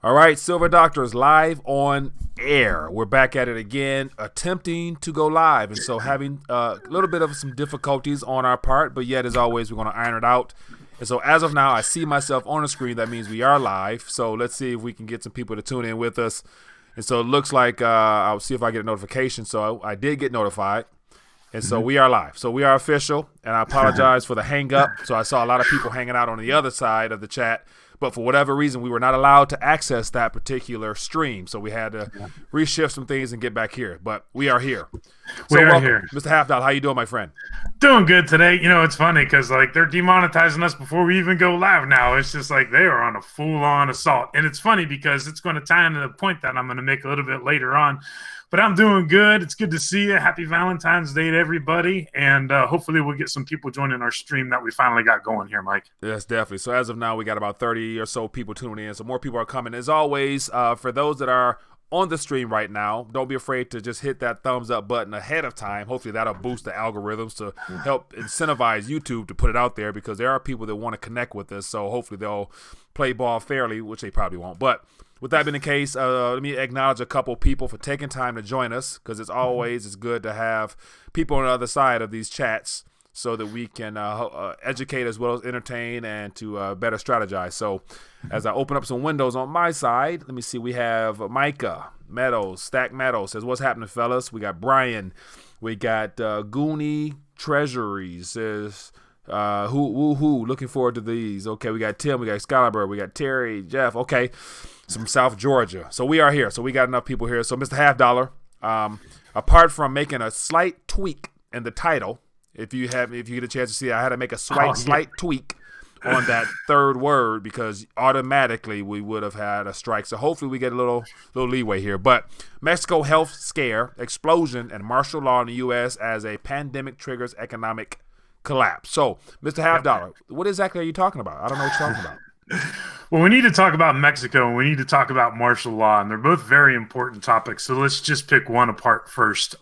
All right, Silver Doctor is live on air. We're back at it again, attempting to go live. And so having a little bit of some difficulties on our part, but yet, as always, we're going to iron it out. And so as of now, I see myself on the screen. That means we are live. So let's see if we can get some people to tune in with us. And so it looks like I'll see if I get a notification. So I did get notified. And so we are live. So we are official. And I apologize for the hang up. So I saw a lot of people hanging out on the other side of the chat. But for whatever reason, we were not allowed to access that particular stream. So we had to reshift some things and get back here. But we are here. We are here. Mr. Halfdollar, how you doing, my friend? Doing good today. You know, it's funny because, they're demonetizing us before we even go live now. It's just like they are on a full-on assault. And it's funny because it's going to tie into the point that I'm going to make a little bit later on. But I'm doing good. It's good to see you. Happy Valentine's Day to everybody. And hopefully we'll get some people joining our stream that we finally got going here, Mike. Yes, definitely. So as of now, we got about 30 or so people tuning in. So more people are coming. As always, for those that are on the stream right now, don't be afraid to just hit that thumbs up button ahead of time. Hopefully that'll boost the algorithms to help incentivize YouTube to put it out there, because there are people that want to connect with us. So hopefully they'll play ball fairly, which they probably won't. But with that being the case, let me acknowledge a couple people for taking time to join us, because it's good to have people on the other side of these chats so that we can educate as well as entertain and to better strategize. So as I open up some windows on my side, let me see. We have Micah Meadows, Stack Meadows says, "What's happening, fellas?" We got Brian. We got Goonie Treasuries says, who looking forward to these. Okay, we got Tim, we got Excalibur, we got Terry, Jeff. Okay, from South Georgia. So we are here. So we got enough people here. So Mr. Halfdollar, apart from making a slight tweak in the title, if you get a chance to see it, I had to make a slight tweak on that third word, because automatically we would have had a strike. So hopefully we get a little leeway here. But Mexico health scare, explosion, and martial law in the U.S. as a pandemic triggers economic collapse. So, Mr. Halfdollar, what exactly are you talking about? I don't know what you're talking about. Well, we need to talk about Mexico, and we need to talk about martial law, and they're both very important topics. So let's just pick one apart first.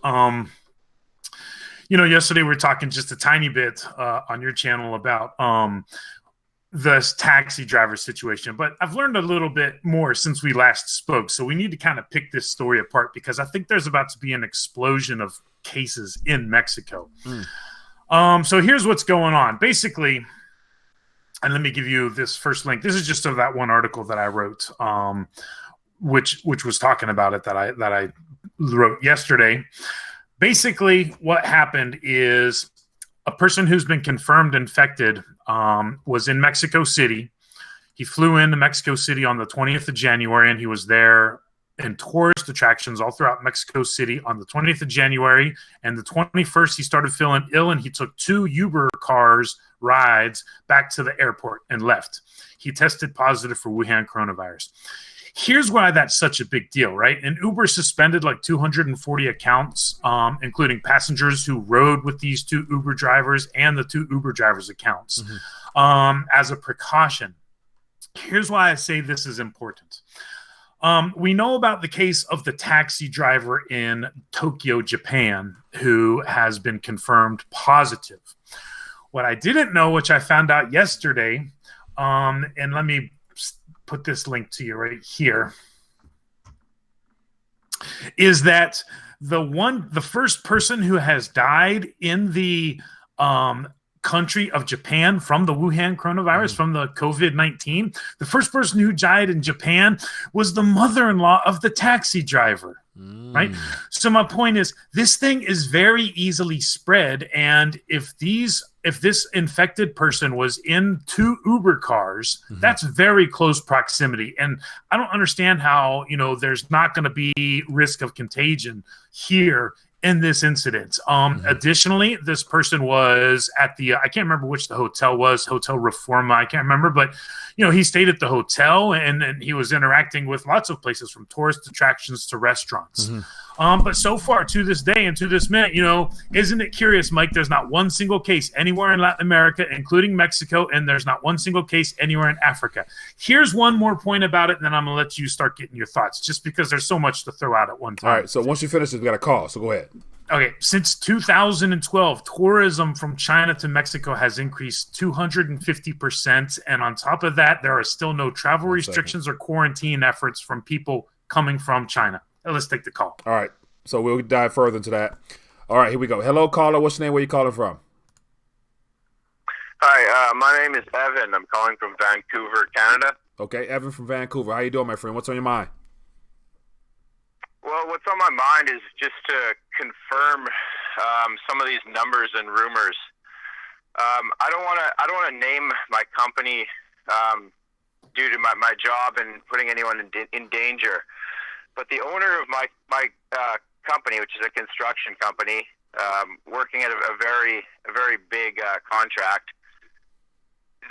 Yesterday we were talking just a tiny bit on your channel about this taxi driver situation, but I've learned a little bit more since we last spoke. So we need to kind of pick this story apart, because I think there's about to be an explosion of cases in Mexico. So here's what's going on. Basically, and let me give you this first link. This is just of that one article that I wrote, which was talking about it that I wrote yesterday. Basically, what happened is a person who's been confirmed infected was in Mexico City. He flew into Mexico City on the 20th of January, and he was there in tourist attractions all throughout Mexico City on the 20th of January. And the 21st, he started feeling ill, and he took 2 Uber cars rides back to the airport and left. He tested positive for Wuhan coronavirus. Here's why that's such a big deal, right? And Uber suspended like 240 accounts, including passengers who rode with these 2 Uber drivers and the 2 Uber drivers' accounts as a precaution. Here's why I say this is important. We know about the case of the taxi driver in Tokyo, Japan, who has been confirmed positive. What I didn't know, which I found out yesterday, and let me put this link to you right here, is that the first person who has died in the country of Japan from the Wuhan coronavirus, from the COVID-19, the first person who died in Japan was the mother-in-law of the taxi driver. Right? So my point is, this thing is very easily spread, and if this infected person was in 2 Uber cars, that's very close proximity. And I don't understand how, there's not going to be risk of contagion here in this incident. Additionally, this person was at the, I can't remember which the hotel was, Hotel Reforma, I can't remember, but, he stayed at the hotel and he was interacting with lots of places, from tourist attractions to restaurants. But so far, to this day and to this minute, isn't it curious, Mike, there's not one single case anywhere in Latin America, including Mexico, and there's not one single case anywhere in Africa. Here's one more point about it, and then I'm going to let you start getting your thoughts, just because there's so much to throw out at one time. All right, so once you finish this, we got a call, so go ahead. Okay, since 2012, tourism from China to Mexico has increased 250%. And on top of that, there are still no travel restrictions or quarantine efforts from people coming from China. Let's take the call. All right. So we'll dive further into that. All right, here we go. Hello, caller. What's your name? Where you calling from? Hi, my name is Evan. I'm calling from Vancouver, Canada. Okay, Evan from Vancouver. How you doing, my friend? What's on your mind? Well, what's on my mind is just to confirm some of these numbers and rumors. I don't want to name my company due to my job and putting anyone in danger. But the owner of my company, which is a construction company, working at a very big contract.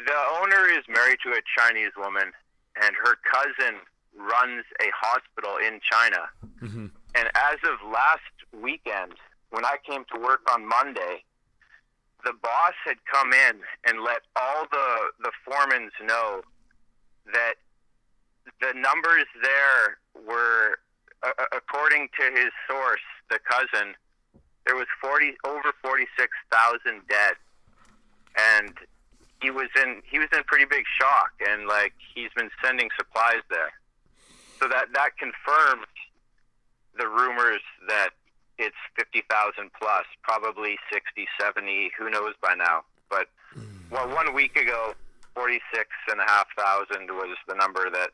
The owner is married to a Chinese woman, and her cousin runs a hospital in China. Mm-hmm. And as of last weekend, when I came to work on Monday, the boss had come in and let all the foremans know that the numbers there were, according to his source, the cousin, there was over 46,000 dead, and he was in pretty big shock, and like he's been sending supplies there, so that confirmed the rumors that it's 50,000 plus, probably 60, 70, who knows by now. But well, 1 week ago, 46,500 was the number that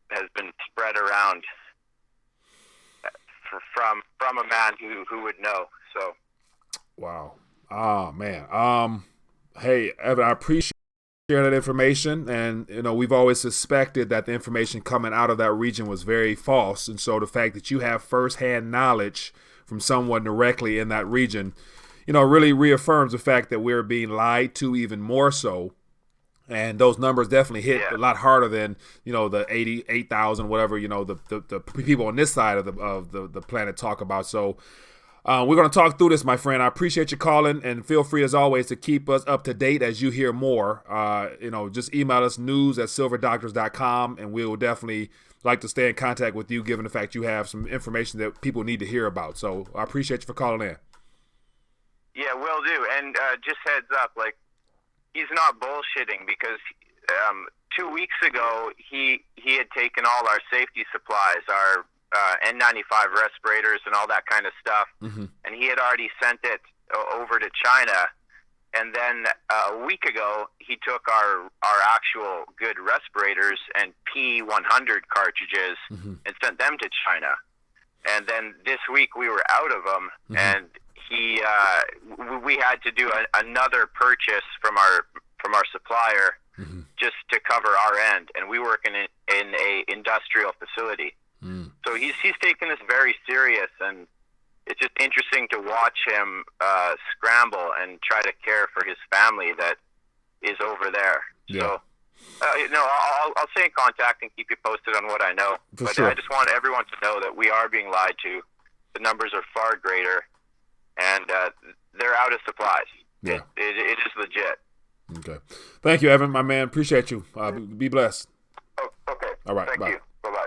has been spread around from a man who would know. So, wow. Oh man. Hey, Evan, I appreciate sharing that information, and we've always suspected that the information coming out of that region was very false, and so the fact that you have firsthand knowledge from someone directly in that region, really reaffirms the fact that we're being lied to even more so. And those numbers definitely hit a lot harder than the 88,000, whatever the people on this side of the planet talk about. So we're going to talk through this, my friend. I appreciate you calling, and feel free as always to keep us up to date as you hear more. Just email us news@silverdoctors.com, and we will definitely like to stay in contact with you, given the fact you have some information that people need to hear about. So I appreciate you for calling in. Yeah, will do. And just heads up, like, he's not bullshitting, because 2 weeks ago he had taken all our safety supplies, our N95 respirators and all that kind of stuff, and he had already sent it over to China. And then a week ago he took our actual good respirators and P100 cartridges and sent them to China. And then this week we were out of them, and we had to do another purchase from our supplier just to cover our end, and we work in a industrial facility. So he's taken this very serious, and it's just interesting to watch him scramble and try to care for his family that is over there. Yeah. So I'll stay in contact and keep you posted on what I know. But sure. I just want everyone to know that we are being lied to. The numbers are far greater, and they're out of supplies. Yeah. It is legit. Okay. Thank you, Evan, my man. Appreciate you. Be blessed. Oh, okay. All right. Thank you. Bye-bye.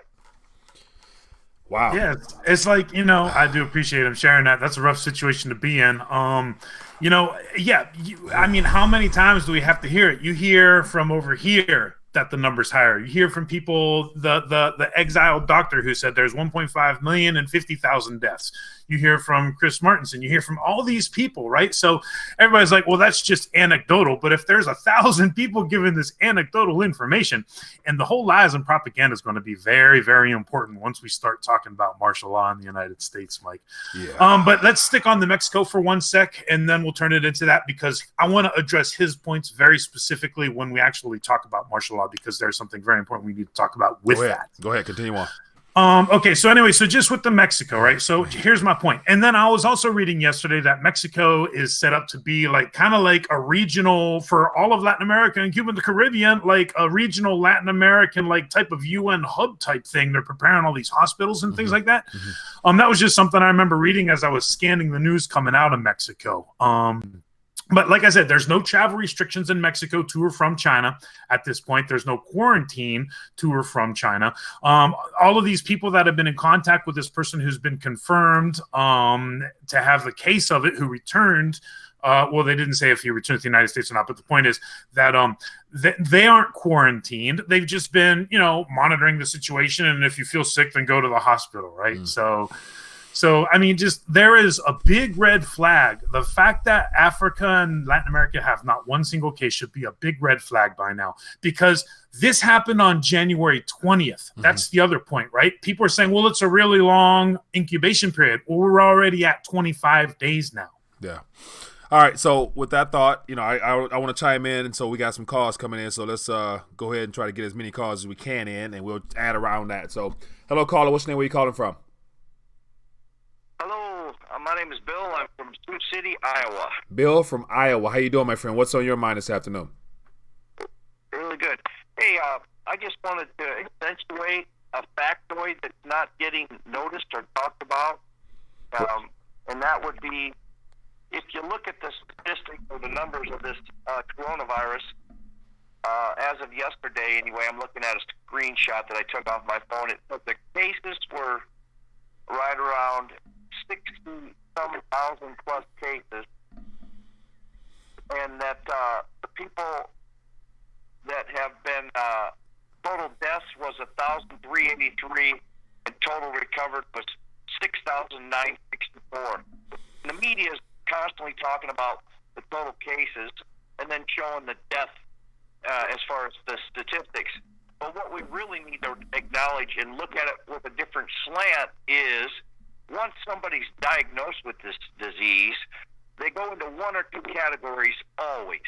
Wow. Yeah, it's like, I do appreciate him sharing that. That's a rough situation to be in. I mean, how many times do we have to hear it? You hear from over here that the number's higher. You hear from people, the exiled doctor who said there's 1.5 million and 50,000 deaths. You hear from Chris Martenson. You hear from all these people, right? So everybody's like, well, that's just anecdotal. But if there's 1,000 people giving this anecdotal information, and the whole lies and propaganda is going to be very, very important once we start talking about martial law in the United States, Mike. Yeah. But let's stick on the Mexico for 1 sec, and then we'll turn it into that, because I want to address his points very specifically when we actually talk about martial law, because there's something very important we need to talk about with that. Go ahead. Continue on. Okay, so anyway, so just with the Mexico, right? So here's my point. And then I was also reading yesterday that Mexico is set up to be kind of like a regional, for all of Latin America and Cuba and the Caribbean, like a regional Latin American type of UN hub type thing. They're preparing all these hospitals and things like that. That was just something I remember reading as I was scanning the news coming out of Mexico. But like I said, there's no travel restrictions in Mexico to or from China at this point. There's no quarantine to or from China. All of these people that have been in contact with this person who's been confirmed to have the case of it, who returned, well, they didn't say if he returned to the United States or not, but the point is that they aren't quarantined. They've just been, monitoring the situation. And if you feel sick, then go to the hospital, right? So, I mean, just there is a big red flag. The fact that Africa and Latin America have not one single case should be a big red flag by now, because this happened on January 20th. That's the other point, right? People are saying, well, it's a really long incubation period. Well, we're already at 25 days now. Yeah. All right. So with that thought, I want to chime in. And so we got some calls coming in. So let's go ahead and try to get as many calls as we can in, and we'll add around that. So hello, caller. What's your name? Where you calling from? Hello, my name is Bill. I'm from Sioux City, Iowa. Bill from Iowa. How you doing, my friend? What's on your mind this afternoon? Really good. Hey, I just wanted to accentuate a factoid that's not getting noticed or talked about, and that would be, if you look at the statistics or the numbers of this coronavirus, as of yesterday anyway, I'm looking at a screenshot that I took off my phone. It said the cases were right around 60-some thousand plus cases, and that the people that have been total deaths was 1,383, and total recovered was 6,964. The media is constantly talking about the total cases and then showing the death as far as the statistics. But what we really need to acknowledge and look at it with a different slant is, once somebody's diagnosed with this disease, they go into one or two categories always: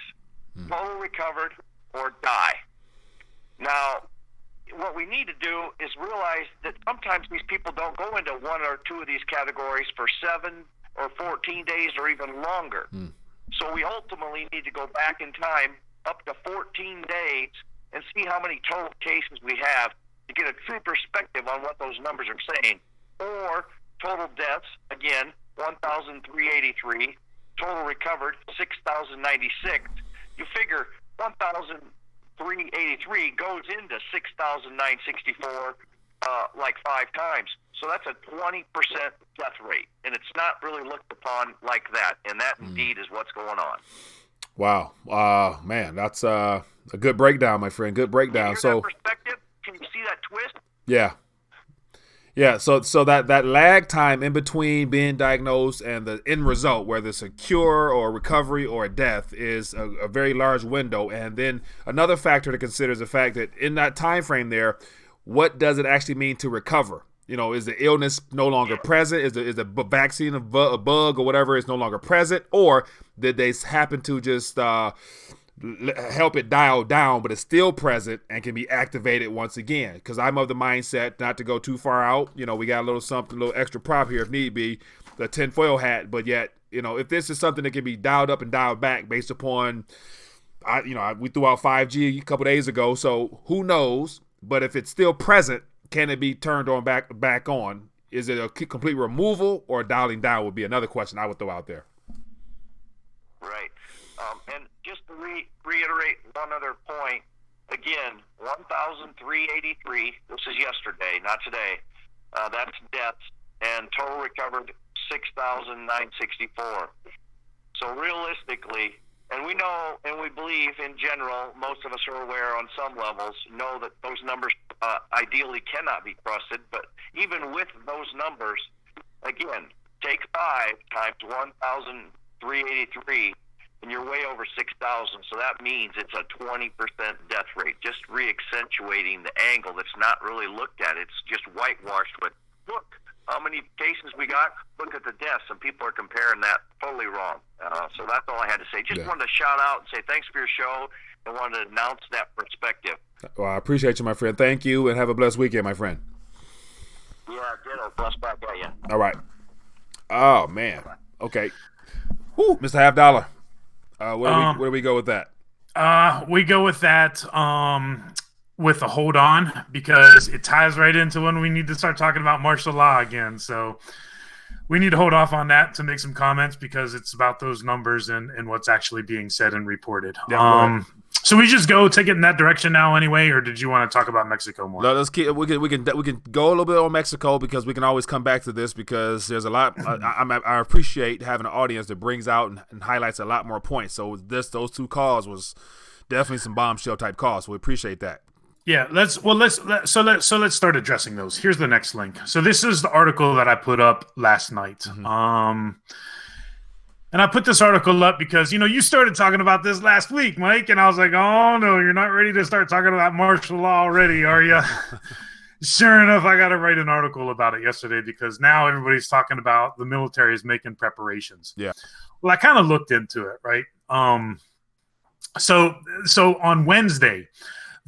total recovered or die. Now, what we need to do is realize that sometimes these people don't go into one or two of these categories for 7 or 14 days or even longer. So we ultimately need to go back in time up to 14 days and see how many total cases we have to get a true perspective on what those numbers are saying. Or total deaths, again, 1,383. Total recovered, 6,096. You figure 1,383 goes into 6,964 like 5 times. So that's a 20% death rate. And it's not really looked upon like that. And that indeed is what's going on. Wow. Man, that's a good breakdown, my friend. Good breakdown. Can you hear that perspective? Can you see that twist? Yeah. Yeah, so that lag time in between being diagnosed and the end result, whether it's a cure or a recovery or a death, is a very large window. And then another factor to consider is the fact that in that time frame there, what does it actually mean to recover? Is the illness no longer present? Is the vaccine a bug or whatever is no longer present? Or did they happen to just help it dial down, but it's still present and can be activated once again? Because I'm of the mindset not to go too far out. We got a little something, a little extra prop here if need be, the tinfoil hat. But yet, if this is something that can be dialed up and dialed back based upon, we threw out 5G a couple days ago, so who knows? But if it's still present, can it be turned on back on? Is it a complete removal or dialing down would be another question I would throw out there. Right. And just to reiterate one other point, again, 1,383, this is yesterday, not today, that's deaths, and total recovered 6,964. So realistically, and we know and we believe in general, most of us are aware on some levels, know that those numbers ideally cannot be trusted, but even with those numbers, again, take 5 times 1,383, and you're way over 6,000. So that means it's a 20% death rate, just re-accentuating the angle that's not really looked at. It's just whitewashed with, look how many cases we got, look at the deaths, and people are comparing that totally wrong. So that's all I had to say. Just wanted to shout out and say thanks for your show, and wanted to announce that perspective. Well, I appreciate you, my friend. Thank you, and have a blessed weekend, my friend. Yeah, ditto. Bless back at you. All right. Oh, man. Okay. Whew, Mr. Half Dollar. Where do we go with that? We go with that with a hold on, because it ties right into when we need to start talking about martial law again. So we need to hold off on that to make some comments because it's about those numbers and what's actually being said and reported. Yeah, so we just take it in that direction now anyway, or did you want to talk about Mexico more? No, let's keep. We can go a little bit on Mexico because we can always come back to this because there's a lot. I appreciate having an audience that brings out and highlights a lot more points. So those two calls was definitely some bombshell type calls. So we appreciate that. Yeah, let's start addressing those. Here's the next link. So this is the article that I put up last night. Mm-hmm. And I put this article up because, you started talking about this last week, Mike, and I was like, oh no, you're not ready to start talking about martial law already, are you? Sure enough, I got to write an article about it yesterday because now everybody's talking about the military is making preparations. Yeah. Well, I kind of looked into it, right? So on Wednesday,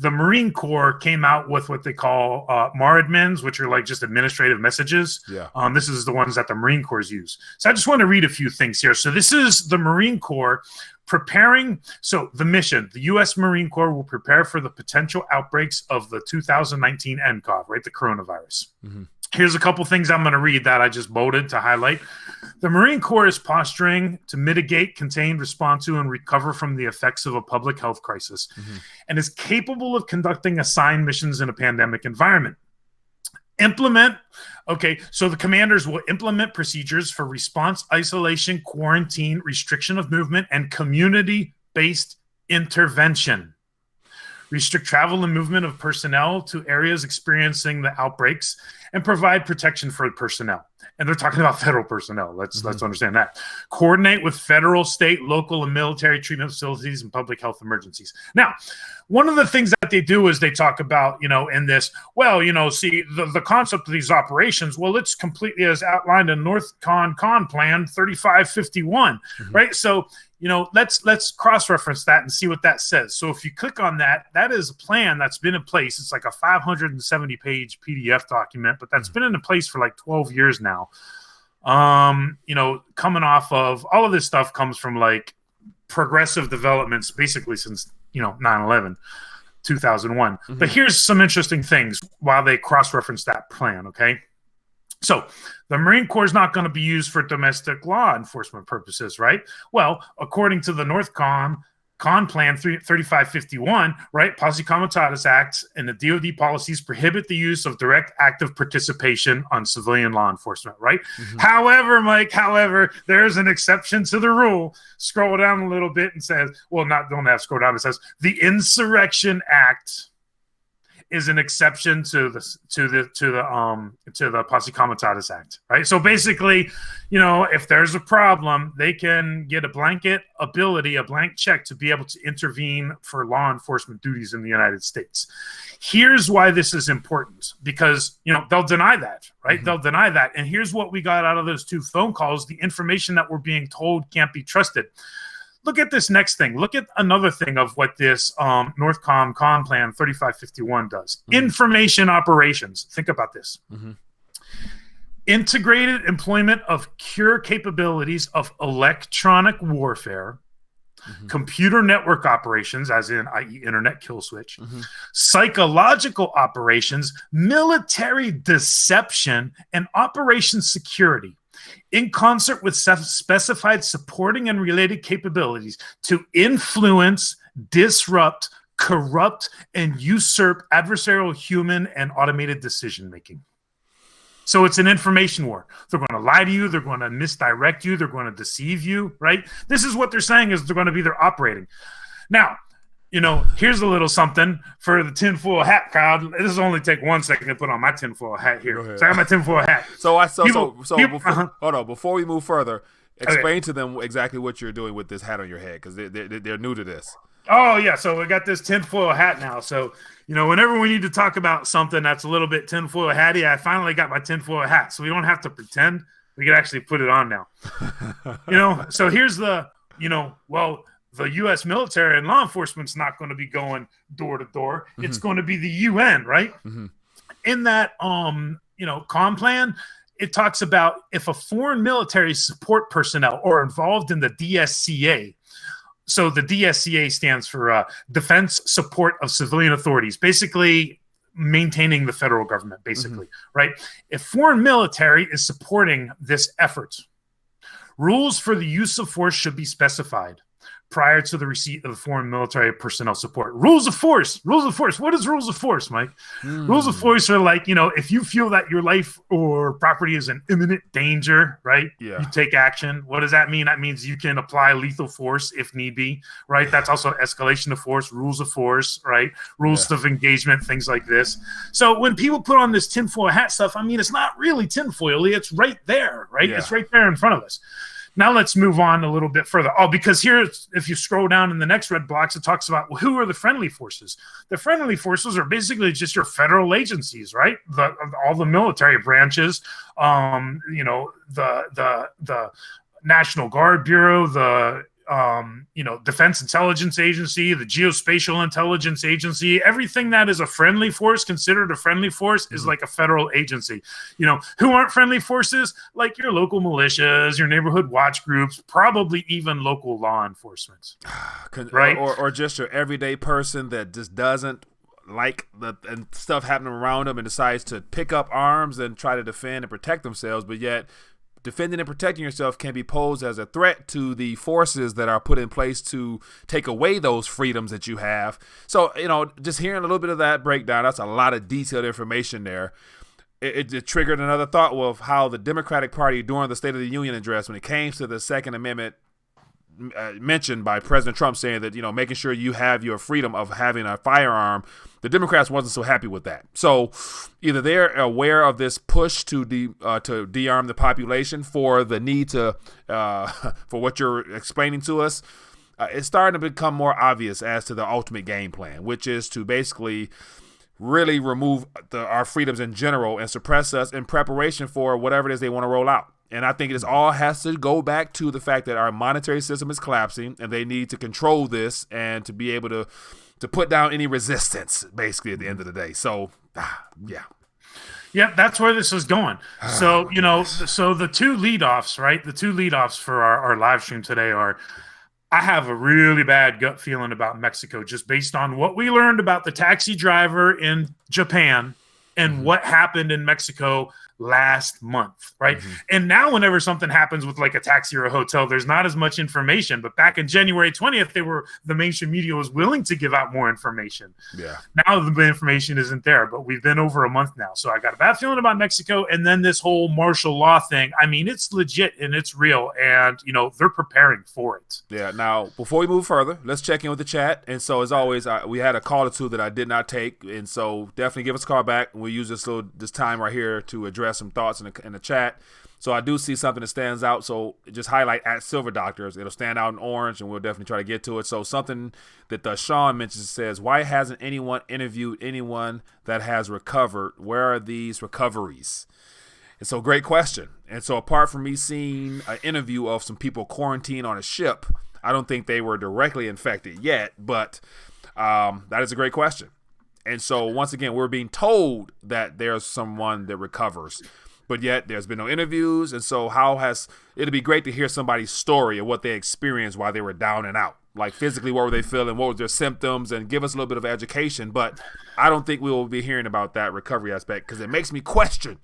the Marine Corps came out with what they call MAR-admins, which are like just administrative messages. Yeah. This is the ones that the Marine Corps use. So I just want to read a few things here. So this is the Marine Corps preparing. So the mission, the U.S. Marine Corps will prepare for the potential outbreaks of the 2019 nCoV, right? The coronavirus. Mm-hmm. Here's a couple things I'm going to read that I just bolded to highlight. The Marine Corps is posturing to mitigate, contain, respond to, and recover from the effects of a public health crisis, and is capable of conducting assigned missions in a pandemic environment. So the commanders will implement procedures for response, isolation, quarantine, restriction of movement, and community-based intervention. Restrict travel and movement of personnel to areas experiencing the outbreaks, and provide protection for personnel. And they're talking about federal personnel. Let's understand that. Coordinate with federal, state, local, and military treatment facilities and public health emergencies. Now, one of the things that they do is they talk about, in this, the concept of these operations, it's completely as outlined in NORTHCON Plan 3551, right? So, let's cross-reference that and see what that says. So if you click on that, that is a plan that's been in place. It's like a 570-page PDF document, but that's been in place for like 12 years now. Coming off of all of this stuff comes from like progressive developments basically since, 9/11, 2001. But here's some interesting things while they cross-reference that plan, okay? So the Marine Corps is not going to be used for domestic law enforcement purposes, right? Well, according to the NORTHCON Plan 3551, right, Posse Comitatus Act and the DoD policies prohibit the use of direct active participation on civilian law enforcement, right? However, Mike, there's an exception to the rule. Scroll down a little bit and says, don't have to scroll down. It says the Insurrection Act is an exception to the Posse Comitatus Act, right? So basically, if there's a problem, they can get a blank check to be able to intervene for law enforcement duties in the United States. Here's why this is important, because they'll deny that, right? They'll deny that, and here's what we got out of those two phone calls: the information that we're being told can't be trusted. Look at this next thing. Look at another thing of what this NORTHCON Plan 3551 does. Information operations. Think about this. Integrated employment of cure capabilities of electronic warfare, computer network operations, as in, i.e., internet kill switch, psychological operations, military deception, and operation security, in concert with specified supporting and related capabilities to influence, disrupt, corrupt, and usurp adversarial human and automated decision-making. So it's an information war. They're going to lie to you. They're going to misdirect you. They're going to deceive you, right? This is what they're saying is they're going to be there operating. Now, here's a little something for the tinfoil hat crowd. This will only take 1 second to put on my tinfoil hat here. So I got my tinfoil hat. Before we move further, explain to them exactly what you're doing with this hat on your head, because they're new to this. Oh, yeah. So we got this tinfoil hat now. So, whenever we need to talk about something that's a little bit tinfoil hatty, I finally got my tinfoil hat. So we don't have to pretend. We can actually put it on now. So here's the, the U.S. military and law enforcement's not going to be going door to door. It's going to be the UN, right? In that, comm plan, it talks about if a foreign military support personnel are involved in the DSCA. So the DSCA stands for Defense Support of Civilian Authorities. Basically, maintaining the federal government, basically, right? If foreign military is supporting this effort, rules for the use of force should be specified prior to the receipt of the foreign military personnel support. Rules of force. What is rules of force, Mike? Rules of force are like, if you feel that your life or property is in imminent danger, right? Yeah. You take action. What does that mean? That means you can apply lethal force if need be, right? That's also escalation of force, rules of force, right? Rules of engagement, things like this. So when people put on this tinfoil hat stuff, I mean, it's not really tinfoil. It's right there, right? Yeah. It's right there in front of us. Now let's move on a little bit further. Oh, because here, if you scroll down in the next red box, it talks about, well, who are the friendly forces? The friendly forces are basically just your federal agencies, right? All the military branches, the National Guard Bureau, the Defense Intelligence Agency, the Geospatial Intelligence Agency, everything that is a friendly force, considered a friendly force, is like a federal agency. Who aren't friendly forces? Like your local militias, your neighborhood watch groups, probably even local law enforcement. Right? Or just your everyday person that just doesn't like and stuff happening around them and decides to pick up arms and try to defend and protect themselves, but yet defending and protecting yourself can be posed as a threat to the forces that are put in place to take away those freedoms that you have. So, just hearing a little bit of that breakdown, that's a lot of detailed information there. It triggered another thought of how the Democratic Party during the State of the Union address, when it came to the Second Amendment mentioned by President Trump saying that, making sure you have your freedom of having a firearm, the Democrats wasn't so happy with that. So either they're aware of this push to de-arm the population for the need to for what you're explaining to us. It's starting to become more obvious as to the ultimate game plan, which is to basically really remove our freedoms in general and suppress us in preparation for whatever it is they want to roll out. And I think it all has to go back to the fact that our monetary system is collapsing and they need to control this and to be able to put down any resistance, basically, at the end of the day. So, yeah. Yeah, that's where this is going. So, so the two leadoffs, right? The two leadoffs for our live stream today are, I have a really bad gut feeling about Mexico, just based on what we learned about the taxi driver in Japan and what happened in Mexico last month, right? And now whenever something happens with like a taxi or a hotel, there's not as much information. But back in January 20th, the mainstream media was willing to give out more information. Yeah. Now the information isn't there, but we've been over a month now. So I got a bad feeling about Mexico. And then this whole martial law thing, I mean, it's legit and it's real. And, they're preparing for it. Yeah. Now, before we move further, let's check in with the chat. And so as always, we had a call or two that I did not take. And so definitely give us a call back. And we'll use this time right here to address some thoughts in the chat. So I do see something that stands out. So just highlight at Silver Doctors. It'll stand out in orange, and we'll definitely try to get to it. So something that Sean mentions says, why hasn't anyone interviewed anyone that has recovered? Where are these recoveries? And so great question. And so apart from me seeing an interview of some people quarantined on a ship, I don't think they were directly infected yet, but that is a great question. And so once again, we're being told that there's someone that recovers, but yet there's been no interviews. And so it'd be great to hear somebody's story of what they experienced while they were down and out. Like physically, what were they feeling? What were their symptoms? And give us a little bit of education. But I don't think we will be hearing about that recovery aspect, because it makes me question,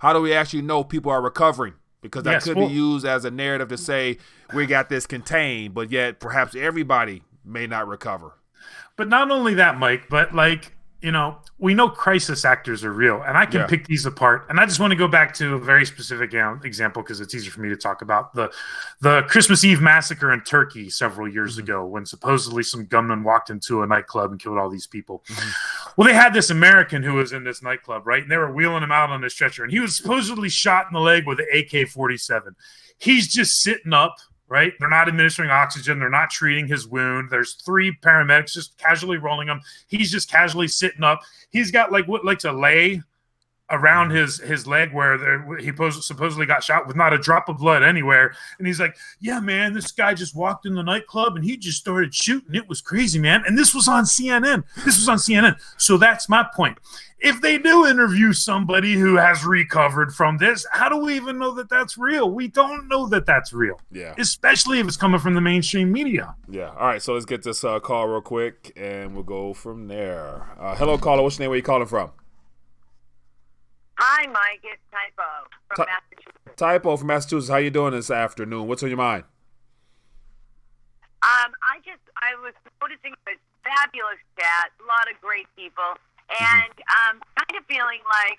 how do we actually know people are recovering? Because that could be used as a narrative to say we got this contained, but yet perhaps everybody may not recover. But not only that, Mike, but we know crisis actors are real, and I can pick these apart. And I just want to go back to a very specific example because it's easier for me to talk about the Christmas Eve massacre in Turkey several years ago, when supposedly some gunman walked into a nightclub and killed all these people. Well, they had this American who was in this nightclub, right? And they were wheeling him out on a stretcher, and he was supposedly shot in the leg with an AK-47. He's just sitting up. Right? They're not administering oxygen. They're not treating his wound. There's 3 paramedics just casually rolling him. He's just casually sitting up. He's got like a lay around his leg where he supposedly got shot with not a drop of blood anywhere. And he's like, yeah, man, this guy just walked in the nightclub and he just started shooting. It was crazy, man. And this was on CNN. So that's my point. If they do interview somebody who has recovered from this, how do we even know that that's real? We don't know that that's real. Yeah. Especially if it's coming from the mainstream media. Yeah. All right. So let's get this call real quick and we'll go from there. Hello, caller. What's your name? Where you calling from? Hi, Mike. It's Typo from Massachusetts. Typo from Massachusetts. How you doing this afternoon? What's on your mind? I was noticing a fabulous chat, a lot of great people, and kind of feeling like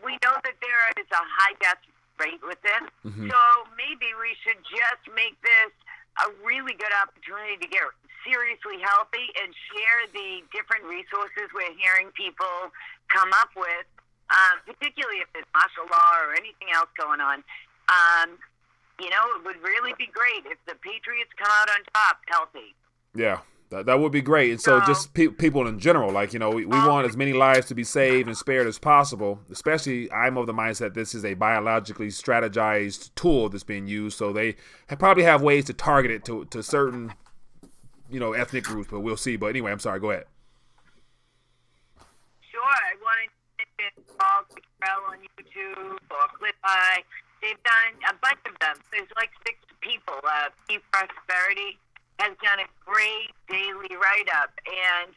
we know that there is a high death rate with this, so maybe we should just make this a really good opportunity to get seriously healthy and share the different resources we're hearing people come up with. Particularly if there's martial law or anything else going on, it would really be great if the Patriots come out on top healthy. Yeah, that would be great. And so just people in general, we want as many lives to be saved and spared as possible, especially I'm of the mindset this is a biologically strategized tool that's being used, so they probably have ways to target it to certain, ethnic groups, but we'll see. But anyway, I'm sorry, go ahead. Sure, I wanted on YouTube or Clip-Eye. They've done a bunch of them. There's like 6 people. Peace Prosperity has done a great daily write-up and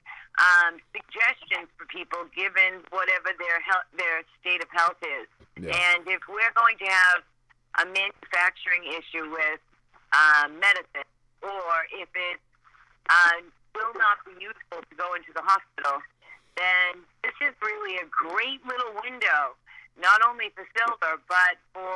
suggestions for people given whatever their state of health is. Yeah. And if we're going to have a manufacturing issue with medicine, or if it will not be useful to go into the hospital, then this is really a great little window, not only for silver, but for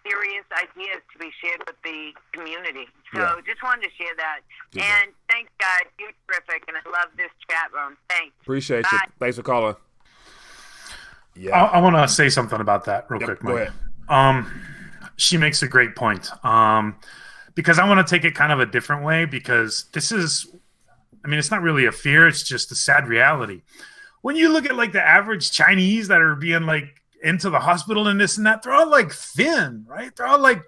serious ideas to be shared with the community. So just wanted to share that. Yeah. And thanks, guys. You're terrific, and I love this chat room. Thanks. Appreciate you. Thanks for calling. Yeah, I want to say something about that real quick, Mike. Go ahead. She makes a great point. Because I want to take it kind of a different way, because this is, it's not really a fear. It's just a sad reality. When you look at like the average Chinese that are being like into the hospital and this and that, they're all like thin, right? They're all like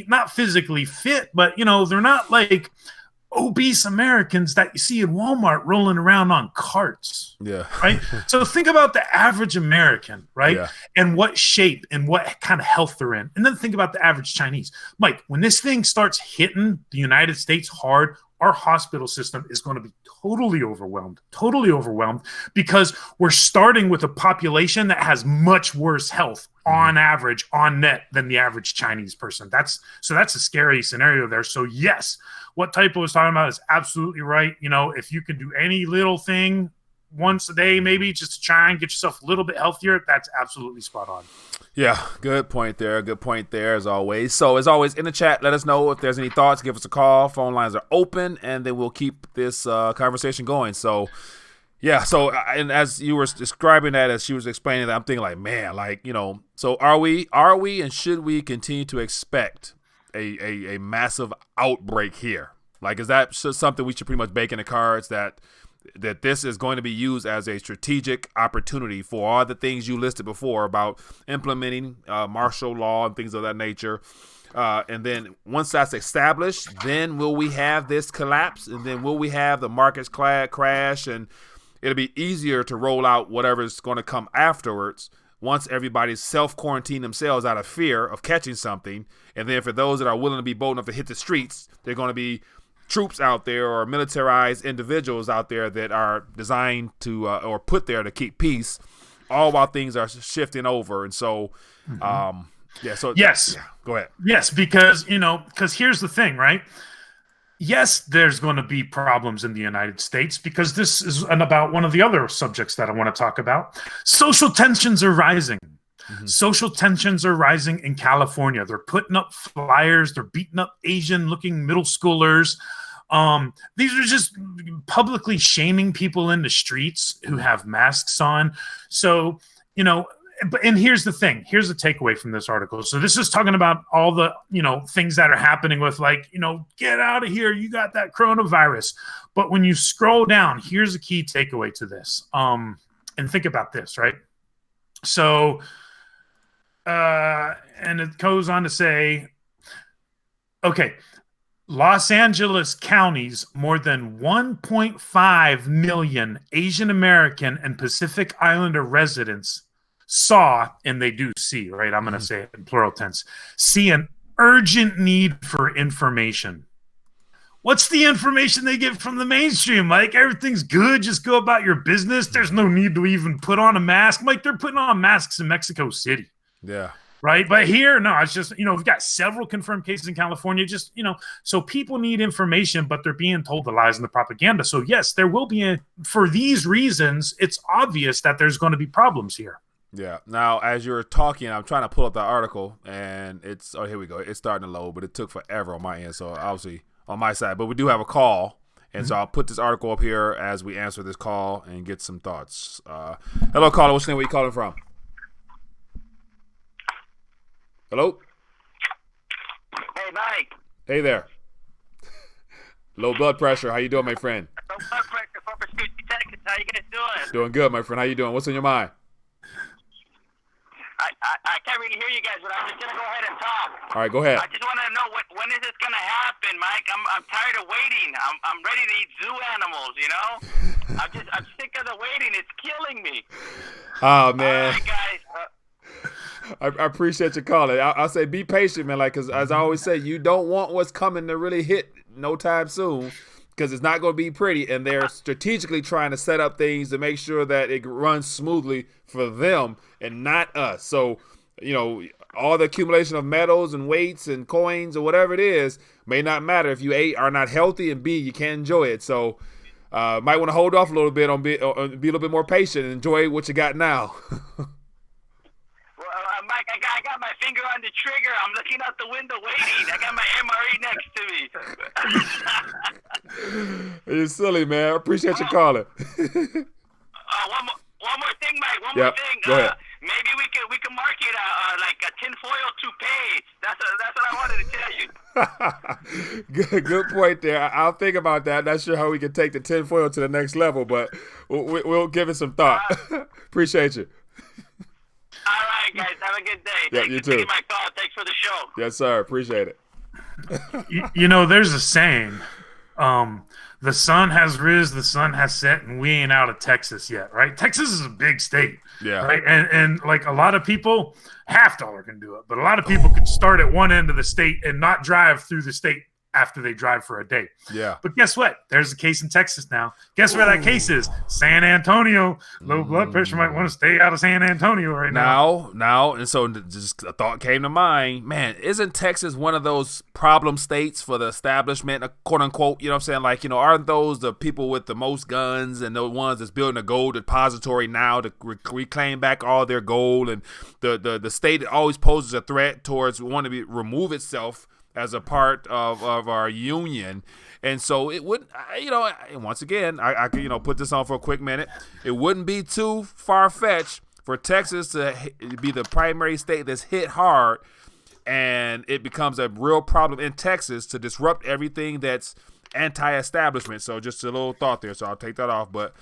not physically fit, but they're not like obese Americans that you see in Walmart rolling around on carts. Yeah. Right. So think about the average American, right? Yeah. And what shape and what kind of health they're in. And then think about the average Chinese. Mike, when this thing starts hitting the United States hard, our hospital system is going to be totally overwhelmed, because we're starting with a population that has much worse health on average, on net, than the average Chinese person. That's a scary scenario there. So yes, what Typo was talking about is absolutely right. If you can do any little thing once a day, maybe just to try and get yourself a little bit healthier, that's absolutely spot on. Yeah, good point there. Good point there, as always. So, as always, in the chat, let us know if there's any thoughts. Give us a call. Phone lines are open, and then we'll keep this conversation going. So, yeah. So, and as you were describing that, as she was explaining that, I'm thinking like, man, so are we, and should we continue to expect a massive outbreak here? Like, is that something we should pretty much bake in the cards, that this is going to be used as a strategic opportunity for all the things you listed before about implementing martial law and things of that nature. And then once that's established, then will we have this collapse? And then will we have the markets crash? And it'll be easier to roll out whatever's going to come afterwards once everybody's self-quarantine themselves out of fear of catching something. And then for those that are willing to be bold enough to hit the streets, they're going to be troops out there or militarized individuals out there that are designed to or put there to keep peace, all while things are shifting over. And so, yes, go ahead. Yes, because here's the thing, right? Yes, there's going to be problems in the United States, because this is about one of the other subjects that I want to talk about. Social tensions are rising. Social tensions are rising in California. They're putting up flyers. They're beating up Asian-looking middle schoolers. These are just publicly shaming people in the streets who have masks on. So, and here's the thing. Here's the takeaway from this article. So this is talking about all the, things that are happening with get out of here. You got that coronavirus. But when you scroll down, here's a key takeaway to this. And think about this, right? So, and it goes on to say, okay, Los Angeles County's more than 1.5 million Asian American and Pacific Islander residents saw, and they do see, right? I'm going to say it in plural tense, see an urgent need for information. What's the information they get from the mainstream? Like, everything's good, just go about your business. There's no need to even put on a mask. Like, they're putting on masks in Mexico City. Yeah. Right. But here, no, it's just, we've got several confirmed cases in California. Just, so people need information, but they're being told the lies and the propaganda. So, yes, there will be, for these reasons, it's obvious that there's going to be problems here. Yeah. Now, as you're talking, I'm trying to pull up the article, and here we go. It's starting to load, but it took forever on my end. So, obviously, on my side. But we do have a call, and so I'll put this article up here as we answer this call and get some thoughts. Hello, caller. What's your name? Where you calling from? Hello? Hey, Mike. Hey there. Low blood pressure. How you doing, my friend? Low blood pressure, Corpus Christi, Texas. How you guys doing? Doing good, my friend. How you doing? What's on your mind? I can't really hear you guys, but I'm just going to go ahead and talk. All right, go ahead. I just want to know when is this going to happen, Mike? I'm tired of waiting. I'm ready to eat zoo animals, I'm sick of the waiting. It's killing me. Oh, man. All right, guys. I appreciate you calling. I'll say be patient, man. Like, because as I always say, you don't want what's coming to really hit no time soon, because it's not going to be pretty. And they're strategically trying to set up things to make sure that it runs smoothly for them and not us. So, all the accumulation of metals and weights and coins or whatever it is may not matter if you A, are not healthy, and B, you can't enjoy it. So, might want to hold off a little bit be a little bit more patient and enjoy what you got now. Mike, I got my finger on the trigger. I'm looking out the window waiting. I got my MRE next to me. You're silly, man. I appreciate you calling. One more thing, Mike. One Yep. more thing. Go ahead. Maybe we can market like a tinfoil toupee. That's what I wanted to tell you. Good point there. I'll think about that. Not sure how we can take the tinfoil to the next level, but we'll give it some thought. Appreciate you. All right, guys. Have a good day. Yeah, Thanks you for too. taking my call. Thanks for the show. Yes, sir. Appreciate it. There's a saying, the sun has risen, the sun has set, and we ain't out of Texas yet, right? Texas is a big state, Yeah. right? And like, a lot of people, half dollar can do it, but a lot of people can start at one end of the state and not drive through the state after they drive for a day. Yeah. But guess what? There's a case in Texas now. Guess where that case is? San Antonio. Low blood pressure might want to stay out of San Antonio right now. Now, and so just a thought came to mind. Man, isn't Texas one of those problem states for the establishment, quote unquote? You know what I'm saying? Like, aren't those the people with the most guns and the ones that's building a gold depository now to reclaim back all their gold? And the state that always poses a threat towards wanting to remove itself as a part of our union. And so it wouldn't, once again, I could, put this on for a quick minute. It wouldn't be too far-fetched for Texas to be the primary state that's hit hard, and it becomes a real problem in Texas to disrupt everything that's anti-establishment. So just a little thought there. So I'll take that off. But,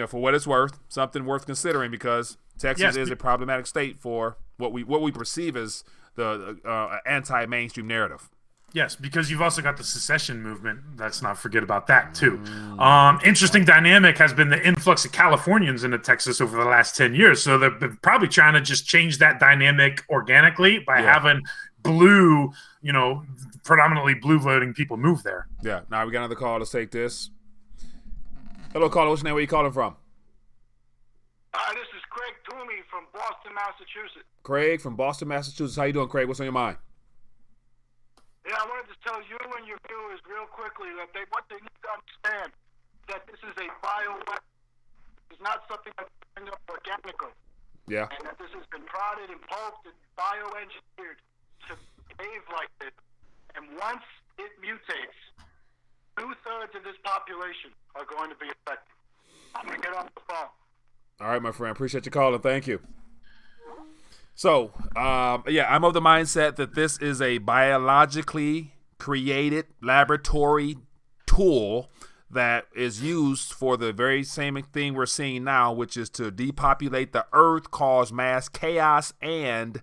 for what it's worth, something worth considering, because Texas is a problematic state for what we perceive as the anti-mainstream narrative. Yes, because you've also got the secession movement. Let's not forget about that, too. Interesting dynamic has been the influx of Californians into Texas over the last 10 years. So they're probably trying to just change that dynamic organically by having blue, predominantly blue voting people move there. Yeah. Now we got another call. Let's take this. Hello, caller. What's your name? Where you calling from? This is Craig Toomey from Boston, Massachusetts. Craig from Boston, Massachusetts. How you doing, Craig? What's on your mind? Yeah, I wanted to tell you and your viewers real quickly that what they need to understand that this is a bioweapon. It's not something that's coming up organically. Yeah. And that this has been prodded and poked and bioengineered to behave like this. And once it mutates, 2/3 of this population are going to be affected. I'm going to get off the phone. All right, my friend. Appreciate you calling. Thank you. So, I'm of the mindset that this is a biologically created laboratory tool that is used for the very same thing we're seeing now, which is to depopulate the earth, cause mass chaos, and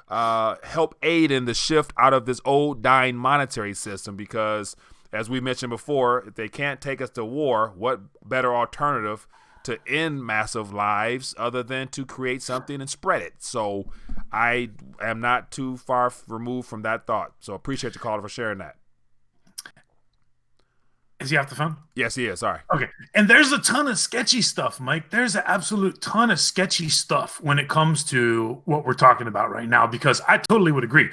help aid in the shift out of this old dying monetary system. Because as we mentioned before, if they can't take us to war, what better alternative to end massive lives other than to create something and spread it? So I am not too far removed from that thought. So appreciate you, caller, for sharing that. Is he off the phone? Yes, he is. Sorry. Okay. And there's a ton of sketchy stuff, Mike. There's an absolute ton of sketchy stuff when it comes to what we're talking about right now, because I totally would agree.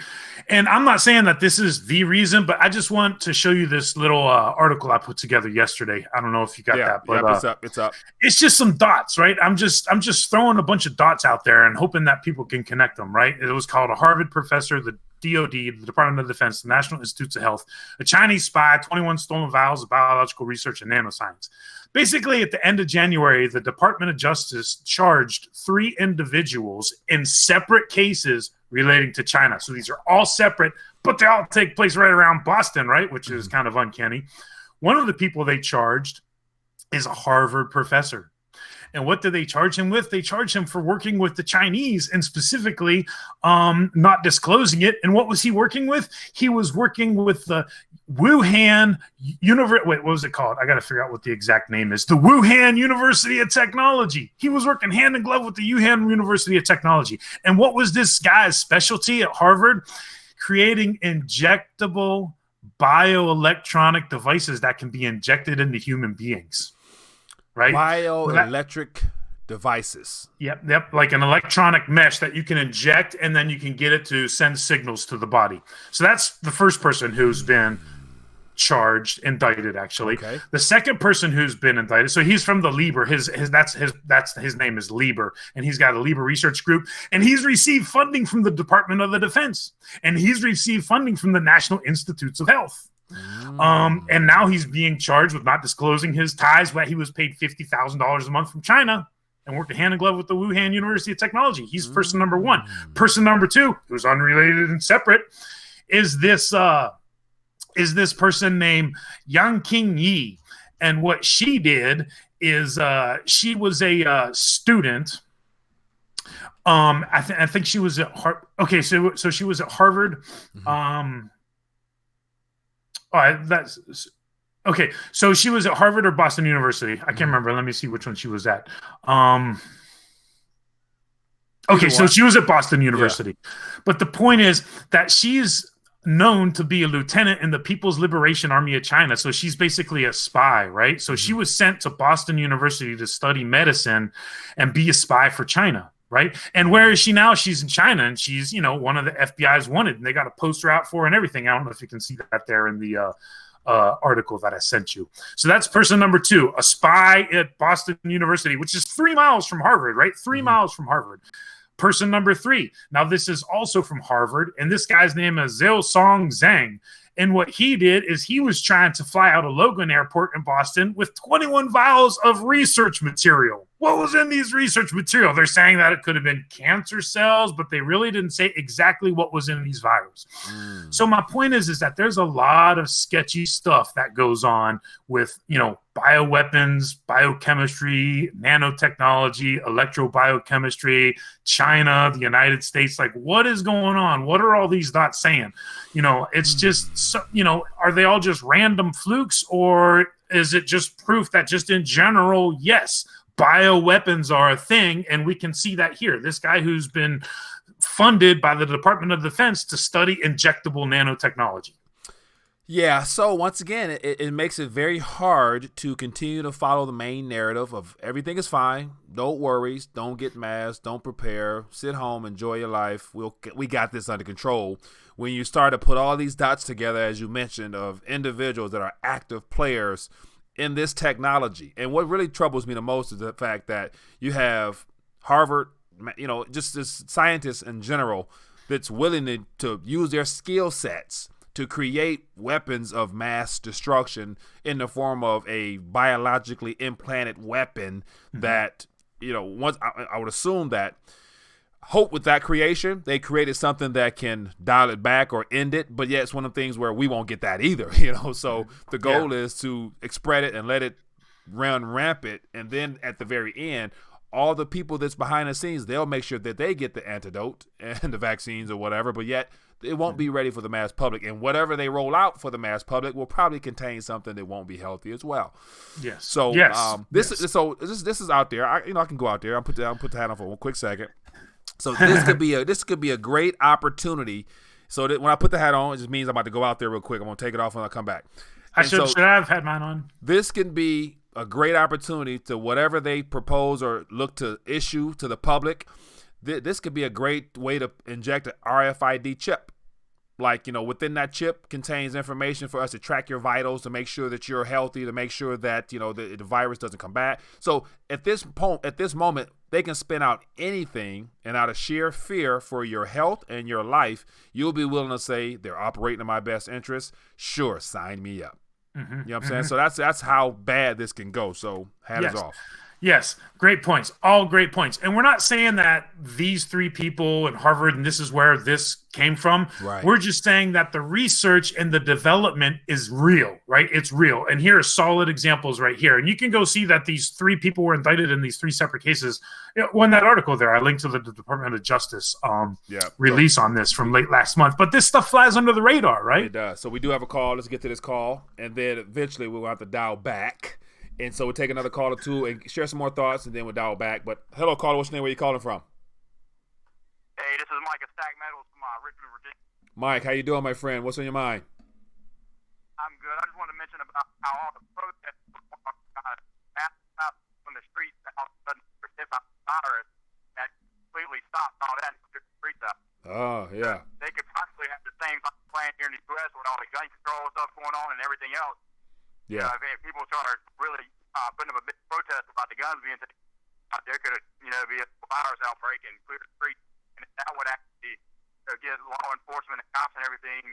And I'm not saying that this is the reason, but I just want to show you this little article I put together yesterday. I don't know if you got that, but it's up. It's just some dots, right? I'm just throwing a bunch of dots out there and hoping that people can connect them, right? It was called a Harvard professor, the DOD, the Department of Defense, the National Institutes of Health, a Chinese spy, 21 stolen vials of biological research and nanoscience. Basically, at the end of January, the Department of Justice charged 3 individuals in separate cases relating to China. So these are all separate, but they all take place right around Boston, right? Which is kind of uncanny. One of the people they charged is a Harvard professor. And what did they charge him with? They charged him for working with the Chinese and specifically not disclosing it. And what was he working with? He was working with the Wuhan University. Wait, what was it called? I got to figure out what the exact name is. The Wuhan University of Technology. He was working hand in glove with the Wuhan University of Technology. And what was this guy's specialty at Harvard? Creating injectable bioelectronic devices that can be injected into human beings. Right? Bioelectric devices. Yep. Like an electronic mesh that you can inject and then you can get it to send signals to the body. So that's the first person who's been charged, indicted, actually. Okay. The second person who's been indicted, so he's from the Lieber. His name is Lieber, and he's got a Lieber research group, and he's received funding from the Department of the Defense, and he's received funding from the National Institutes of Health. And now he's being charged with not disclosing his ties, but he was paid $50,000 a month from China and worked hand in glove with the Wuhan University of Technology. He's person number one. Person number two, who's unrelated and separate, is this person named Yang King Yi. And what she did is she was a student. I think she was at Harvard. Okay, so she was at Harvard. That's okay. So she was at Harvard or Boston University. I can't remember. Let me see which one she was at. Okay, so she was at Boston University. Yeah. But the point is that she's known to be a lieutenant in the People's Liberation Army of China. So she's basically a spy, right? So she was sent to Boston University to study medicine and be a spy for China. Right. And where is she now? She's in China, and she's, one of the FBI's wanted, and they got a poster out for her and everything. I don't know if you can see that there in the article that I sent you. So that's person number two, a spy at Boston University, which is 3 miles from Harvard, right? 3 miles from Harvard. Person number three. Now, this is also from Harvard, and this guy's name is Zhao Song Zhang. And what he did is he was trying to fly out of Logan Airport in Boston with 21 vials of research material. What was in these research material? They're saying that it could have been cancer cells, but they really didn't say exactly what was in these vials. So my point is that there's a lot of sketchy stuff that goes on with, bioweapons, biochemistry, nanotechnology, electrobiochemistry, China, the United States. Like, what is going on? What are all these dots saying? It's just, are they all just random flukes, or is it just proof that just in general, yes, bioweapons are a thing, and we can see that here. This guy who's been funded by the Department of Defense to study injectable nanotechnology. Yeah, so once again, it makes it very hard to continue to follow the main narrative of everything is fine, don't worries, don't get masked, don't prepare, sit home, enjoy your life, we got this under control. When you start to put all these dots together, as you mentioned, of individuals that are active players in this technology. And what really troubles me the most is the fact that you have Harvard, just this scientists in general that's willing to use their skill sets to create weapons of mass destruction in the form of a biologically implanted weapon that, once I would assume that hope with that creation, they created something that can dial it back or end it. But yet it's one of the things where we won't get that either, So the goal is to spread it and let it run rampant. And then at the very end, all the people that's behind the scenes, they'll make sure that they get the antidote and the vaccines or whatever. But yet it won't be ready for the mass public. And whatever they roll out for the mass public will probably contain something that won't be healthy as well. Yes. So this is out there. I can go out there. I'll put the hat on for one quick second. So this could be a great opportunity. So that when I put the hat on, it just means I'm about to go out there real quick. I'm gonna take it off when I come back. Should I have had mine on? This can be a great opportunity to whatever they propose or look to issue to the public. This could be a great way to inject an RFID chip. Like, within that chip contains information for us to track your vitals, to make sure that you're healthy, to make sure that, the virus doesn't come back. So at this moment, they can spin out anything, and out of sheer fear for your health and your life, you'll be willing to say they're operating in my best interest. Sure, sign me up. Mm-hmm. You know what I'm saying? So that's how bad this can go. So hat is off. Yes, great points. All great points. And we're not saying that these three people in Harvard and this is where this came from. Right. We're just saying that the research and the development is real, right? It's real. And here are solid examples right here. And you can go see that these three people were indicted in these three separate cases. In that article there, I linked to the Department of Justice release on this from late last month. But this stuff flies under the radar, right? It does. So we do have a call. Let's get to this call. And then eventually we'll have to dial back. And so we'll take another call or two and share some more thoughts, and then we'll dial back. But hello, caller. What's your name? Where you calling from? Hey, this is Mike of Stack Metals from Richmond, Virginia. Mike, how you doing, my friend? What's on your mind? I'm good. I just wanted to mention about how all the protests on the streets all of a sudden hit by the virus that completely stopped all that and took the streets out. Oh, yeah. They could possibly have the same plan here in the U.S. with all the gun control stuff going on and everything else. Yeah. If people start really putting up a big protest about the guns being taken out, there could be a virus outbreak and clear the streets, and that would actually get law enforcement and cops and everything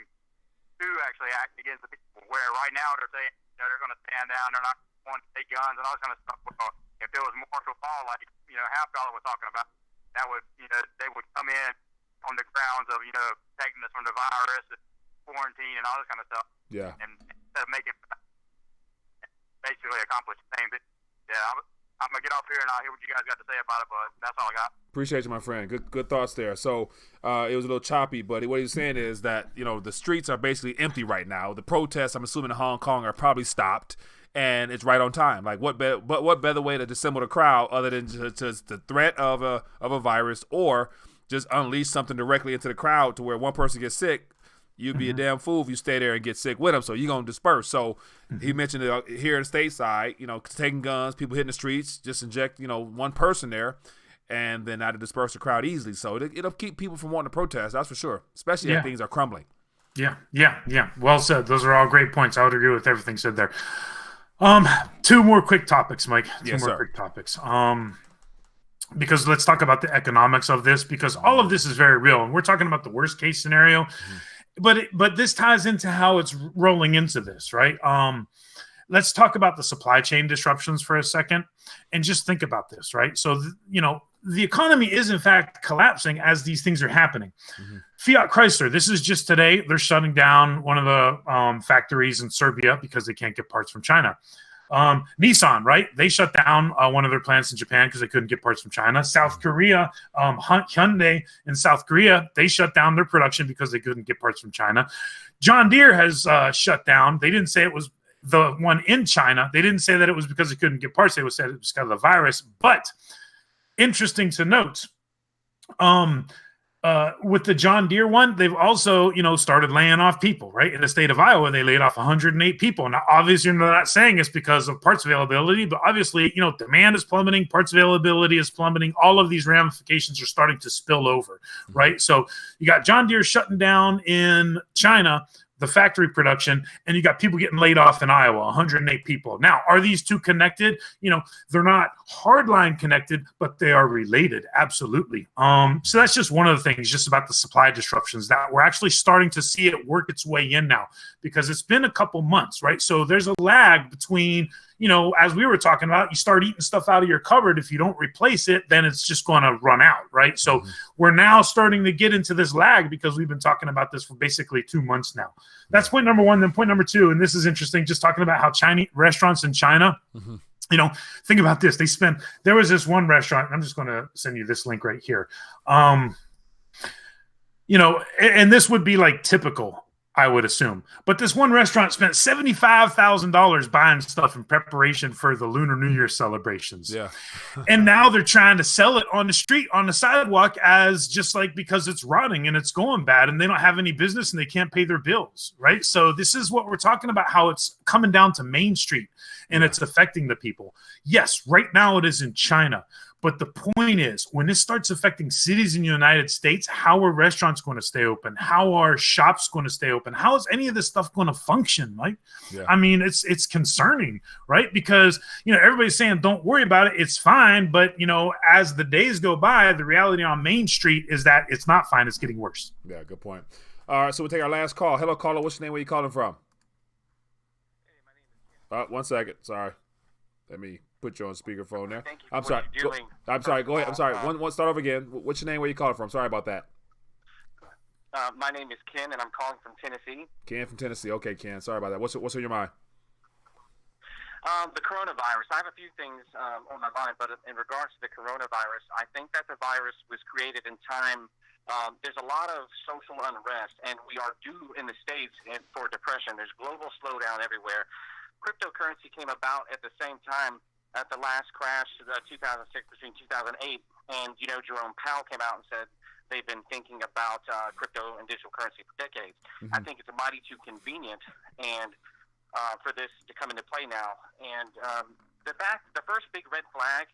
to actually act against the people. Where right now they're saying they're going to stand down, they're not going to take guns and all this kind of stuff. Well, if there was martial law, like Halfdollar was talking about, that would they would come in on the grounds of protecting us from the virus, and quarantine, and all this kind of stuff. Yeah. And instead of making basically accomplish the same thing. Yeah, I'm gonna get off here and I'll hear what you guys got to say about it, but that's all I got. Appreciate you, my friend. Good thoughts there. So it was a little choppy, but what he's saying is that the streets are basically empty right now. The protests, I'm assuming in Hong Kong, are probably stopped, and it's right on time. Like what better way to dissemble the crowd other than just the threat of a virus, or just unleash something directly into the crowd to where one person gets sick. You'd be a damn fool if you stay there and get sick with them. So you're going to disperse. So he mentioned it here in the stateside, taking guns, people hitting the streets, just inject, one person there, and then that'll disperse the crowd easily. So it'll keep people from wanting to protest, that's for sure, especially if things are crumbling. Yeah. Well said. Those are all great points. I would agree with everything said there. Two more quick topics, Mike. Quick topics. Because let's talk about the economics of this, because all of this is very real. And we're talking about the worst case scenario. But this ties into how it's rolling into this, right? Let's talk about the supply chain disruptions for a second and just think about this, right? So, the economy is in fact collapsing as these things are happening. Mm-hmm. Fiat Chrysler, this is just today. They're shutting down one of the factories in Serbia because they can't get parts from China. Nissan, right? They shut down one of their plants in Japan because they couldn't get parts from China. South Korea, Hyundai in South Korea, they shut down their production because they couldn't get parts from China. John Deere has shut down. They didn't say it was the one in China. They didn't say that it was because they couldn't get parts. They said it was because of the virus. But interesting to note, with the John Deere one, they've also, started laying off people, right? In the state of Iowa, they laid off 108 people. Now, obviously, they're not saying it's because of parts availability, but obviously, demand is plummeting, parts availability is plummeting. All of these ramifications are starting to spill over, right? So you got John Deere shutting down in China, the factory production, and you got people getting laid off in Iowa, 108 people. Now, are these two connected? They're not hardline connected, but they are related. Absolutely. So that's just one of the things just about the supply disruptions that we're actually starting to see it work its way in now, because it's been a couple months, right? So there's a lag between, as we were talking about, you start eating stuff out of your cupboard. If you don't replace it, then it's just going to run out, right? So we're now starting to get into this lag because we've been talking about this for basically 2 months now. That's point number one. Then point number two, and this is interesting, just talking about how Chinese restaurants in China, think about this. There was this one restaurant, and I'm just going to send you this link right here. And this would be like typical, I would assume. But this one restaurant spent $75,000 buying stuff in preparation for the Lunar New Year celebrations. Yeah. And now they're trying to sell it on the street, on the sidewalk, as just like because it's rotting and it's going bad and they don't have any business and they can't pay their bills, right? So this is what we're talking about, how it's coming down to Main Street and it's affecting the people. Yes, right now it is in China. But the point is, when this starts affecting cities in the United States, how are restaurants going to stay open? How are shops going to stay open? How is any of this stuff going to function? I mean, it's concerning, right? Because, everybody's saying, don't worry about it. It's fine. But, as the days go by, the reality on Main Street is that it's not fine. It's getting worse. Yeah, good point. All right, so we'll take our last call. Hello, caller. What's your name? Where you calling from? Hey, my name is Ken. 1 second. Sorry. Let me put you on speakerphone there. Thank you for I'm sorry. what you're doing. I'm sorry. Go ahead. I'm sorry. One start over again. What's your name? Where you calling from? Sorry about that. My name is Ken, and I'm calling from Tennessee. Ken from Tennessee. Okay, Ken. Sorry about that. What's on your mind? The coronavirus. I have a few things on my mind, but in regards to the coronavirus, I think that the virus was created in time. There's a lot of social unrest, and we are due in the States for depression. There's global slowdown everywhere. Cryptocurrency came about at the same time at the last crash, 2006 between 2008, and Jerome Powell came out and said they've been thinking about crypto and digital currency for decades. Mm-hmm. I think it's mighty too convenient and for this to come into play now. And the first big red flag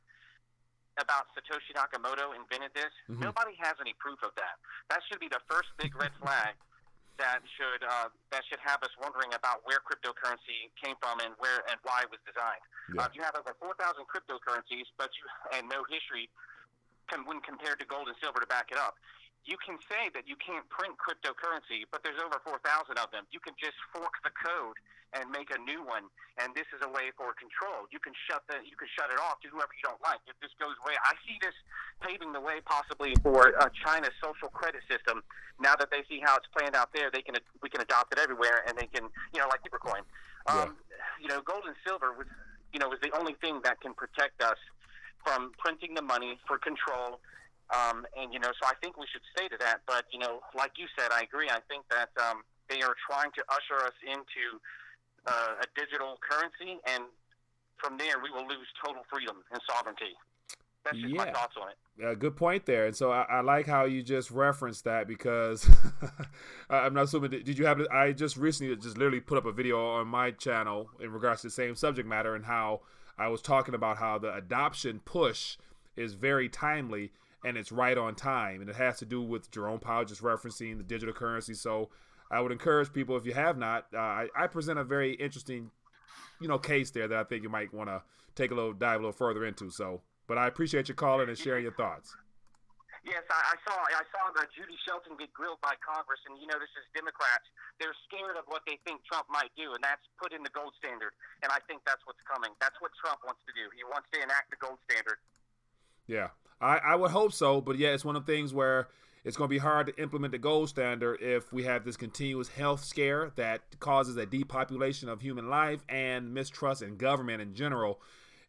about Satoshi Nakamoto invented this, nobody has any proof of that. That should be the first big red flag that should have us wondering about where cryptocurrency came from and where and why it was designed. Yeah. You have over 4,000 cryptocurrencies, but no history when compared to gold and silver to back it up. You can say that you can't print cryptocurrency, but there's over 4,000 of them. You can just fork the code and make a new one, and this is a way for control. You can shut it off to whoever you don't like. If this goes away, I see this paving the way possibly for China's social credit system. Now that they see how it's planned out there, we can adopt it everywhere, and they can, like Supercoin. Gold and silver was the only thing that can protect us from printing the money for control. So I think we should stay to that. But, like you said, I agree. I think that they are trying to usher us into a digital currency, and from there we will lose total freedom and sovereignty. That's just my thoughts on it. Good point there. And so I like how you just referenced that because I'm not assuming, did you have it? I just recently literally put up a video on my channel in regards to the same subject matter and how I was talking about how the adoption push is very timely and it's right on time. And it has to do with Jerome Powell just referencing the digital currency. So I would encourage people, if you have not, I present a very interesting, case there that I think you might want to dive a little further into. So, but I appreciate you calling and sharing your thoughts. Yes, I saw the Judy Shelton get grilled by Congress, and this is Democrats. They're scared of what they think Trump might do, and that's put in the gold standard. And I think that's what's coming. That's what Trump wants to do. He wants to enact the gold standard. Yeah, I would hope so, but it's one of the things where it's going to be hard to implement the gold standard if we have this continuous health scare that causes a depopulation of human life and mistrust in government in general.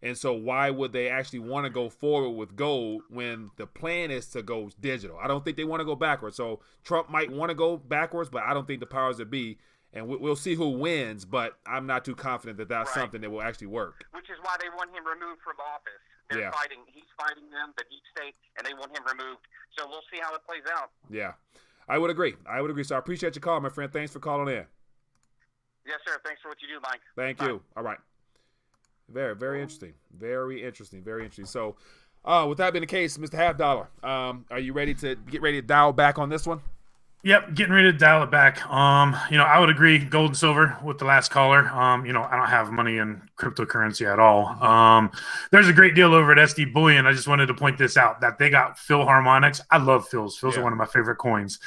And so why would they actually want to go forward with gold when the plan is to go digital? I don't think they want to go backwards. So Trump might want to go backwards, but I don't think the powers that be, and we'll see who wins, but I'm not too confident that that's something that will actually work. Which is why they want him removed from office. They're fighting. He's fighting them, the deep state, and they want him removed. So we'll see how it plays out. Yeah, I would agree. So I appreciate your call, my friend. Thanks for calling in. Yes, sir. Thanks for what you do, Mike. Thank you. All right. Very, very interesting. Very interesting. Very interesting. So, with that being the case, Mr. Half Dollar, are you ready to dial back on this one? Yep, getting ready to dial it back. I would agree, gold and silver with the last caller. I don't have money in cryptocurrency at all. There's a great deal over at SD Bullion. I just wanted to point this out, that they got Phil harmonics. I love Phil's. Phil's are one of my favorite coins.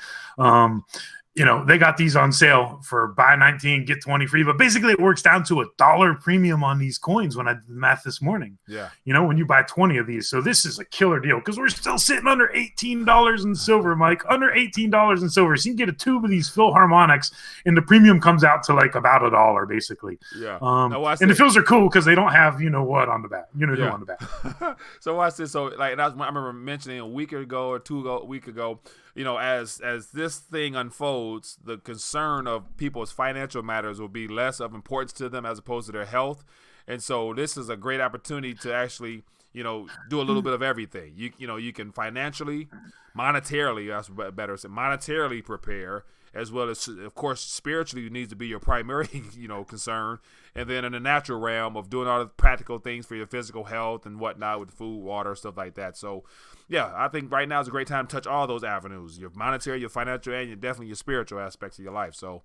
they got these on sale for buy 19, get 20 free. But basically, it works down to $1 premium on these coins when I did the math this morning. Yeah. When you buy 20 of these. So this is a killer deal because we're still sitting under $18 in silver, Mike. Under $18 in silver. So you can get a tube of these Philharmonics, and the premium comes out to like about $1, basically. Yeah. And the Phils are cool because they don't have what on the back. Who on the back. So watch this. So like, and I remember mentioning a week ago, as this thing unfolds, the concern of people's financial matters will be less of importance to them as opposed to their health. And so this is a great opportunity to actually, do a little bit of everything. You can financially, monetarily, that's better said, monetarily prepare, as well as, of course, spiritually needs to be your primary, concern. And then in the natural realm of doing all the practical things for your physical health and whatnot with food, water, stuff like that. So, yeah, I think right now is a great time to touch all those avenues, your monetary, your financial, and definitely your spiritual aspects of your life. So,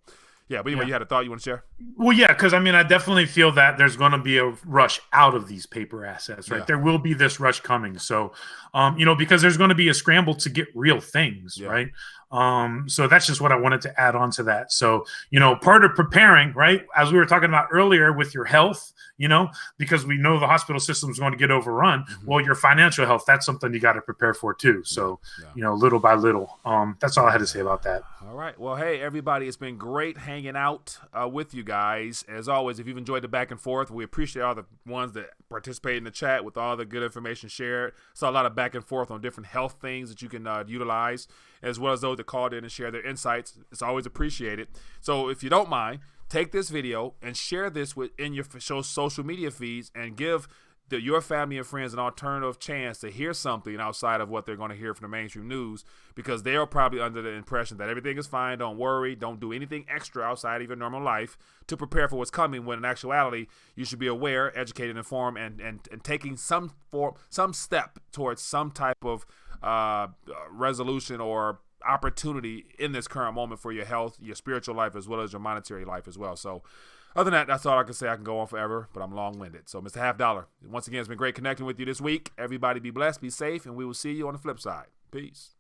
yeah, but anyway, you had a thought you want to share? Well, yeah, because, I definitely feel that there's going to be a rush out of these paper assets, right? Yeah. There will be this rush coming. So, because there's going to be a scramble to get real things, right? So that's just what I wanted to add on to that. So, part of preparing, right, as we were talking about earlier with your health, because we know the hospital system is going to get overrun. Mm-hmm. Well, your financial health, that's something you got to prepare for too. So, little by little. That's all I had to say about that. All right. Well, hey, everybody, it's been great hanging out with you guys. As always, if you've enjoyed the back and forth, we appreciate all the ones that participate in the chat with all the good information shared. Saw a lot of back and forth on different health things that you can utilize, as well as those that called in and share their insights. It's always appreciated. So if you don't mind, take this video and share this in your social media feeds and give your family and friends an alternative chance to hear something outside of what they're going to hear from the mainstream news, because they are probably under the impression that everything is fine, don't worry, don't do anything extra outside of your normal life to prepare for what's coming, when in actuality you should be aware, educated, informed, and taking some step towards some type of resolution or opportunity in this current moment for your health, your spiritual life, as well as your monetary life as well. So other than that, that's all I can say. I can go on forever, but I'm long-winded. So Mr. Half Dollar, once again, it's been great connecting with you this week. Everybody be blessed, be safe, and we will see you on the flip side. Peace.